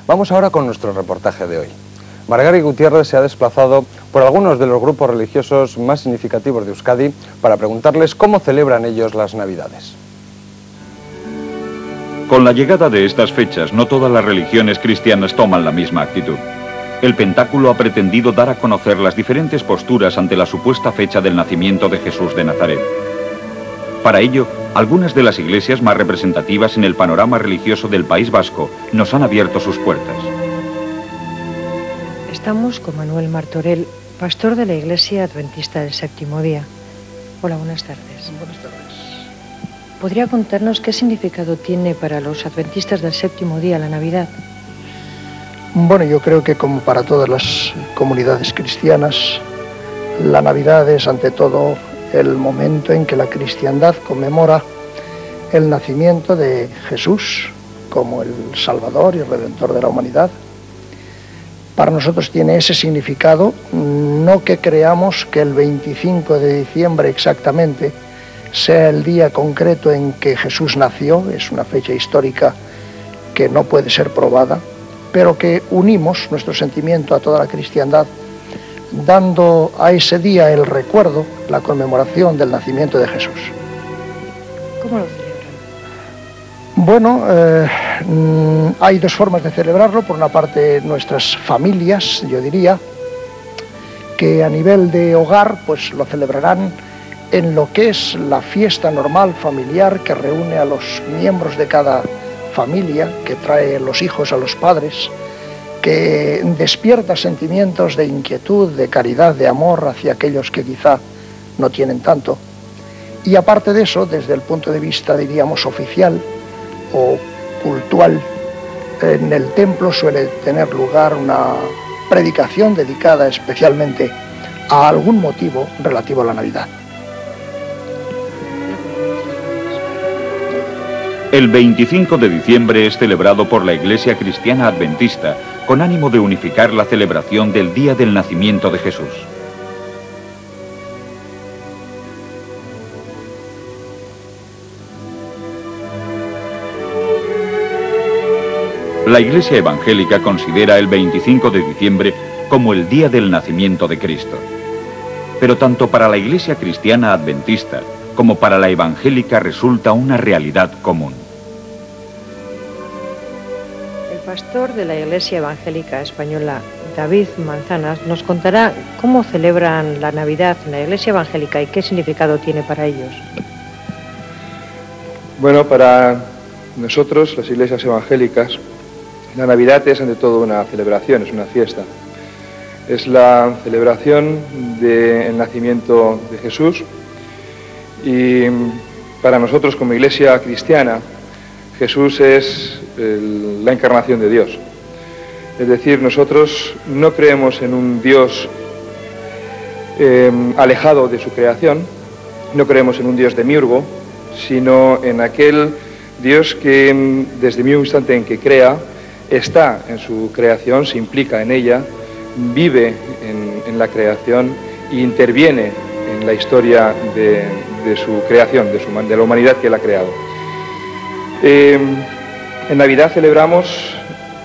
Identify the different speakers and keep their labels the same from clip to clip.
Speaker 1: Vamos ahora con nuestro reportaje de hoy. Margari Gutiérrez se ha desplazado por algunos de los grupos religiosos más significativos de Euskadi para preguntarles cómo celebran ellos las Navidades.
Speaker 2: Con la llegada de estas fechas, no todas las religiones cristianas toman la misma actitud. El Pentáculo ha pretendido dar a conocer las diferentes posturas ante la supuesta fecha del nacimiento de Jesús de Nazaret. Para ello, algunas de las iglesias más representativas en el panorama religioso del País Vasco nos han abierto sus puertas.
Speaker 3: Estamos con Manuel Martorell, pastor de la Iglesia Adventista del Séptimo Día. Hola, buenas tardes.
Speaker 4: Buenas tardes.
Speaker 3: ¿Podría contarnos qué significado tiene para los adventistas del Séptimo Día la Navidad?
Speaker 4: Bueno, yo creo que como para todas las comunidades cristianas, la Navidad es ante todo el momento en que la cristiandad conmemora el nacimiento de Jesús como el Salvador y Redentor de la humanidad. Para nosotros tiene ese significado, no que creamos que el 25 de diciembre exactamente sea el día concreto en que Jesús nació, es una fecha histórica que no puede ser probada, pero que unimos nuestro sentimiento a toda la cristiandad, dando a ese día el recuerdo, la conmemoración del nacimiento de Jesús.
Speaker 3: ¿Cómo lo celebran?
Speaker 4: Bueno, hay dos formas de celebrarlo. Por una parte, nuestras familias, yo diría, que a nivel de hogar, pues lo celebrarán en lo que es la fiesta normal familiar que reúne a los miembros de cada familia, que trae los hijos a los padres, que despierta sentimientos de inquietud, de caridad, de amor hacia aquellos que quizá no tienen tanto. Y aparte de eso, desde el punto de vista, diríamos, oficial o cultural, en el templo suele tener lugar una predicación dedicada especialmente a algún motivo relativo a la Navidad.
Speaker 2: El 25 de diciembre es celebrado por la Iglesia Cristiana Adventista con ánimo de unificar la celebración del día del nacimiento de Jesús. La Iglesia Evangélica considera el 25 de diciembre como el día del nacimiento de Cristo. Pero tanto para la Iglesia Cristiana Adventista como para la evangélica resulta una realidad común.
Speaker 3: El pastor de la Iglesia Evangélica Española, David Manzanas, nos contará cómo celebran la Navidad en la Iglesia Evangélica y qué significado tiene para ellos.
Speaker 5: Bueno, para nosotros, las iglesias evangélicas, la Navidad es ante todo una celebración, es una fiesta. Es la celebración del nacimiento de Jesús. Y para nosotros como iglesia cristiana, Jesús es la encarnación de Dios. Es decir, nosotros no creemos en un Dios alejado de su creación, no creemos en un Dios demiurgo, sino en aquel Dios que desde el mismo instante en que crea, está en su creación, se implica en ella, vive en la creación e interviene en la historia de su creación, de la humanidad que él ha creado. En Navidad celebramos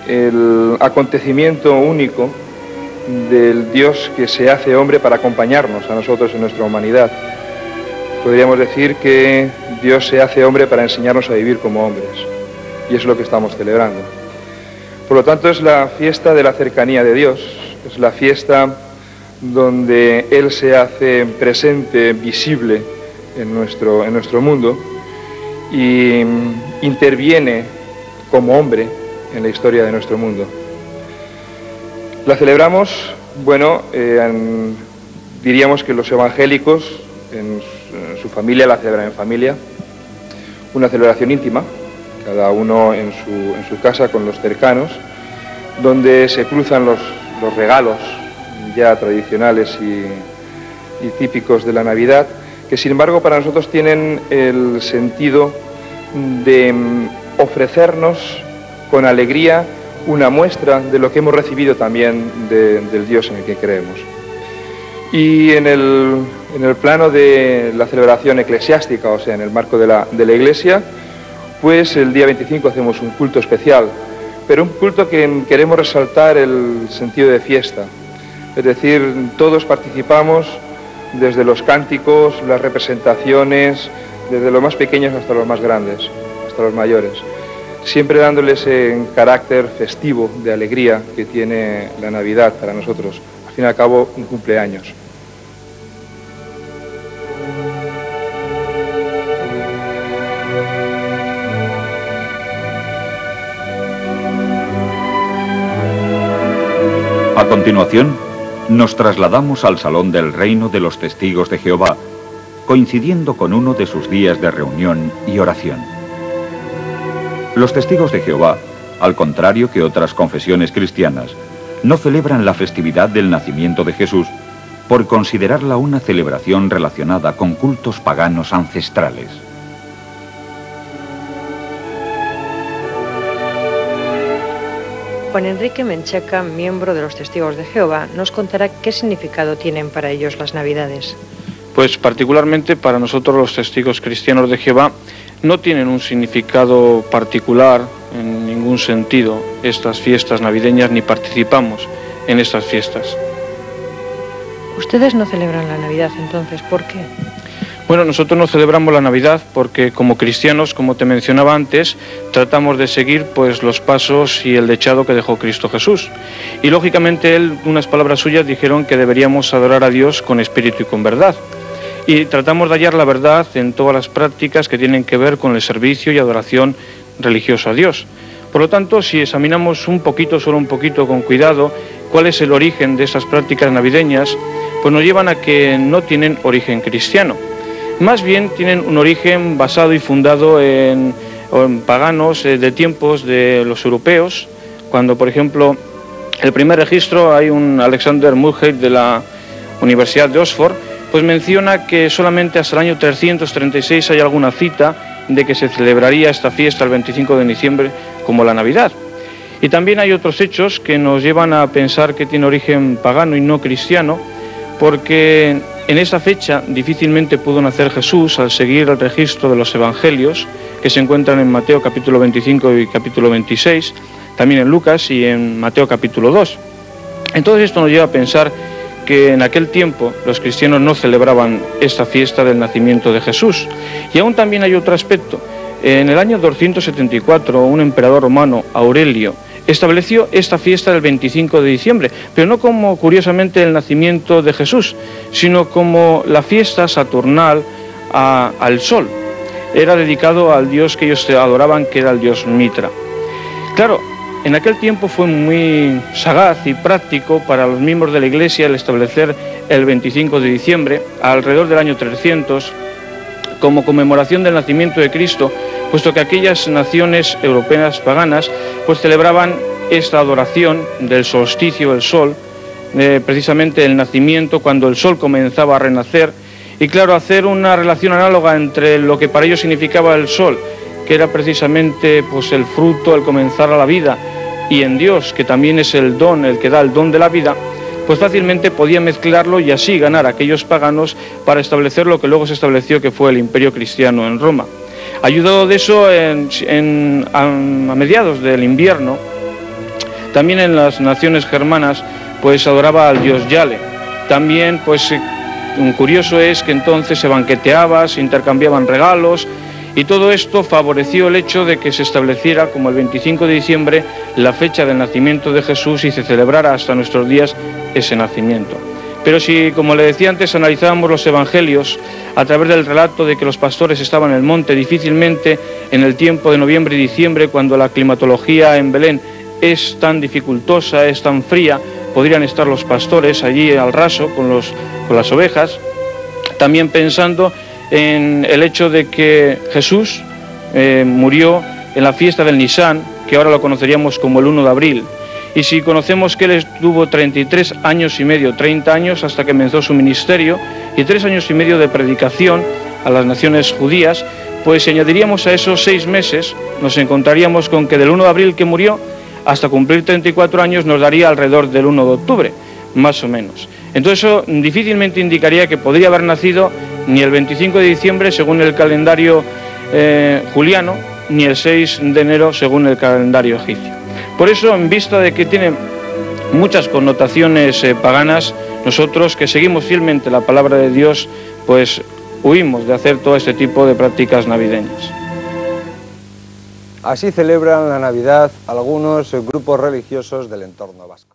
Speaker 5: el acontecimiento único del Dios que se hace hombre para acompañarnos a nosotros en nuestra humanidad. Podríamos decir que Dios se hace hombre para enseñarnos a vivir como hombres, y es lo que estamos celebrando. Por lo tanto, es la fiesta de la cercanía de Dios, es la fiesta donde Él se hace presente, visible en nuestro mundo y interviene como hombre en la historia de nuestro mundo. La celebramos, bueno, diríamos que los evangélicos en su familia la celebran en familia, una celebración íntima, cada uno en su casa con los cercanos, donde se cruzan los regalos ya tradicionales y típicos de la Navidad, que sin embargo para nosotros tienen el sentido de ofrecernos con alegría una muestra de lo que hemos recibido también del Dios en el que creemos. Y en el plano de la celebración eclesiástica, o sea, en el marco de la Iglesia, pues el día 25 hacemos un culto especial, pero un culto que queremos resaltar el sentido de fiesta. Es decir, todos participamos desde los cánticos, las representaciones, desde los más pequeños hasta los más grandes, hasta los mayores, siempre dándole ese carácter festivo, de alegría que tiene la Navidad para nosotros, al fin y al cabo un cumpleaños.
Speaker 2: A continuación, nos trasladamos al Salón del Reino de los Testigos de Jehová, coincidiendo con uno de sus días de reunión y oración. Los Testigos de Jehová, al contrario que otras confesiones cristianas, no celebran la festividad del nacimiento de Jesús por considerarla una celebración relacionada con cultos paganos ancestrales.
Speaker 3: Juan Enrique Menchaca, miembro de los Testigos de Jehová, nos contará qué significado tienen para ellos las Navidades.
Speaker 6: Pues particularmente para nosotros los Testigos Cristianos de Jehová no tienen un significado particular en ningún sentido estas fiestas navideñas, ni participamos en estas fiestas.
Speaker 3: ¿Ustedes no celebran la Navidad entonces? ¿Por qué?
Speaker 6: Bueno, nosotros no celebramos la Navidad porque como cristianos, como te mencionaba antes, tratamos de seguir pues los pasos y el dechado que dejó Cristo Jesús. Y lógicamente él, unas palabras suyas dijeron que deberíamos adorar a Dios con espíritu y con verdad. Y tratamos de hallar la verdad en todas las prácticas que tienen que ver con el servicio y adoración religioso a Dios. Por lo tanto, si examinamos un poquito, solo un poquito con cuidado, cuál es el origen de esas prácticas navideñas, pues nos llevan a que no tienen origen cristiano. Más bien tienen un origen basado y fundado en paganos de tiempos de los europeos, cuando por ejemplo el primer registro, hay un Alexander Mulhey de la Universidad de Oxford, pues menciona que solamente hasta el año 336 hay alguna cita de que se celebraría esta fiesta el 25 de diciembre como la Navidad. Y también hay otros hechos que nos llevan a pensar que tiene origen pagano y no cristiano, porque en esa fecha difícilmente pudo nacer Jesús al seguir el registro de los evangelios que se encuentran en Mateo capítulo 25 y capítulo 26, también en Lucas y en Mateo capítulo 2. Entonces esto nos lleva a pensar que en aquel tiempo los cristianos no celebraban esta fiesta del nacimiento de Jesús. Y aún también hay otro aspecto. En el año 274 un emperador romano, Aurelio, estableció esta fiesta del 25 de diciembre, pero no como curiosamente el nacimiento de Jesús, sino como la fiesta saturnal al sol. Era dedicado al dios que ellos adoraban, que era el dios Mitra. Claro, en aquel tiempo fue muy sagaz y práctico para los miembros de la Iglesia el establecer el 25 de diciembre, alrededor del año 300, como conmemoración del nacimiento de Cristo, puesto que aquellas naciones europeas paganas pues celebraban esta adoración del solsticio del sol, precisamente el nacimiento, cuando el sol comenzaba a renacer, y claro, hacer una relación análoga entre lo que para ellos significaba el sol, que era precisamente pues el fruto, el comenzar a la vida, y en Dios, que también es el don, el que da el don de la vida, pues fácilmente podía mezclarlo y así ganar a aquellos paganos para establecer lo que luego se estableció, que fue el imperio cristiano en Roma. Ayudado de eso, a mediados del invierno, también en las naciones germanas, pues adoraba al dios Yale. También, pues, curioso es que entonces se banqueteaba, se intercambiaban regalos, y todo esto favoreció el hecho de que se estableciera como el 25 de diciembre la fecha del nacimiento de Jesús y se celebrara hasta nuestros días ese nacimiento. Pero si, como le decía antes, analizábamos los evangelios a través del relato de que los pastores estaban en el monte, difícilmente en el tiempo de noviembre y diciembre, cuando la climatología en Belén es tan dificultosa, es tan fría, podrían estar los pastores allí al raso con las ovejas, también pensando en el hecho de que Jesús murió en la fiesta del Nisan, que ahora lo conoceríamos como el 1 de abril. Y si conocemos que él estuvo 33 años y medio, 30 años hasta que comenzó su ministerio, y 3 años y medio de predicación a las naciones judías, pues si añadiríamos a esos 6 meses, nos encontraríamos con que del 1 de abril que murió hasta cumplir 34 años nos daría alrededor del 1 de octubre, más o menos. Entonces eso difícilmente indicaría que podría haber nacido ni el 25 de diciembre según el calendario juliano, ni el 6 de enero según el calendario egipcio. Por eso, en vista de que tiene muchas connotaciones paganas, nosotros que seguimos fielmente la palabra de Dios, pues huimos de hacer todo este tipo de prácticas navideñas.
Speaker 1: Así celebran la Navidad algunos grupos religiosos del entorno vasco.